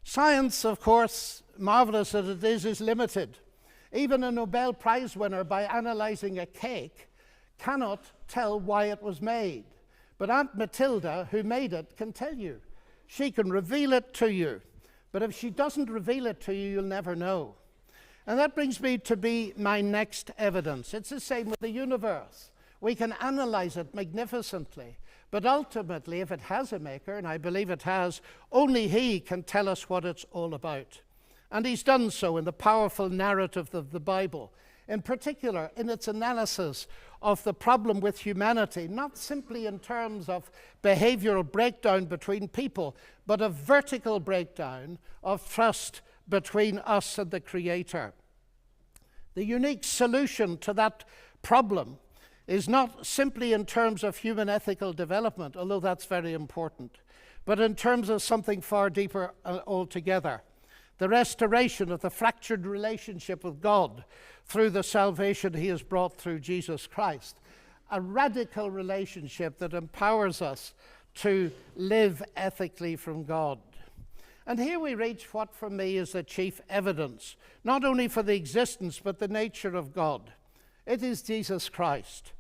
Science, of course, marvelous as it is limited. Even a Nobel Prize winner, by analyzing a cake, cannot tell why it was made. But Aunt Matilda, who made it, can tell you. She can reveal it to you. But if she doesn't reveal it to you, you'll never know. And that brings me to my next evidence. It's the same with the universe. We can analyze it magnificently. But ultimately, if it has a maker, and I believe it has, only he can tell us what it's all about. And he's done so in the powerful narrative of the Bible, in particular in its analysis of the problem with humanity, not simply in terms of behavioral breakdown between people, but a vertical breakdown of trust between us and the Creator. The unique solution to that problem is not simply in terms of human ethical development, although that's very important, but in terms of something far deeper altogether. The restoration of the fractured relationship with God through the salvation he has brought through Jesus Christ. A radical relationship that empowers us to live ethically from God. And here we reach what for me is the chief evidence, not only for the existence but the nature of God. It is Jesus Christ.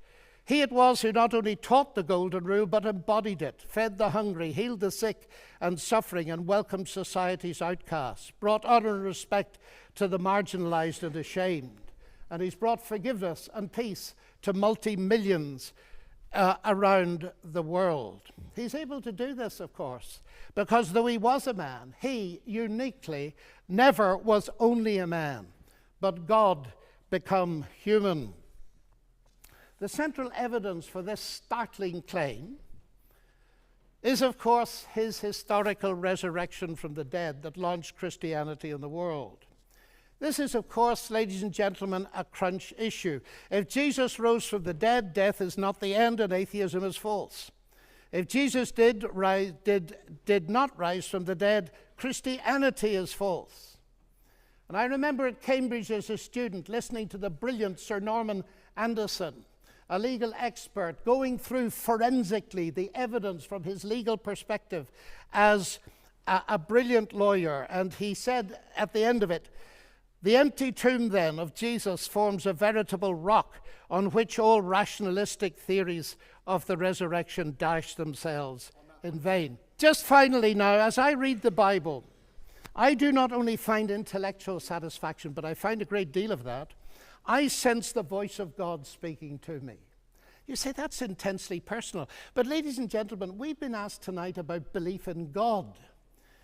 He it was who not only taught the golden rule, but embodied it, fed the hungry, healed the sick and suffering, and welcomed society's outcasts, brought honor and respect to the marginalized and ashamed. And he's brought forgiveness and peace to multi-millions around the world. He's able to do this, of course, because though he was a man, he uniquely never was only a man, but God become human. The central evidence for this startling claim is, of course, his historical resurrection from the dead that launched Christianity in the world. This is, of course, ladies and gentlemen, a crunch issue. If Jesus rose from the dead, death is not the end and atheism is false. If Jesus did not rise from the dead, Christianity is false. And I remember at Cambridge as a student listening to the brilliant Sir Norman Anderson, a legal expert, going through forensically the evidence from his legal perspective as a brilliant lawyer. And he said at the end of it, "The empty tomb then of Jesus forms a veritable rock on which all rationalistic theories of the resurrection dash themselves in vain." Just finally now, as I read the Bible, I do not only find intellectual satisfaction, but I find a great deal of that. I sense the voice of God speaking to me. You say that's intensely personal. But ladies and gentlemen, we've been asked tonight about belief in God.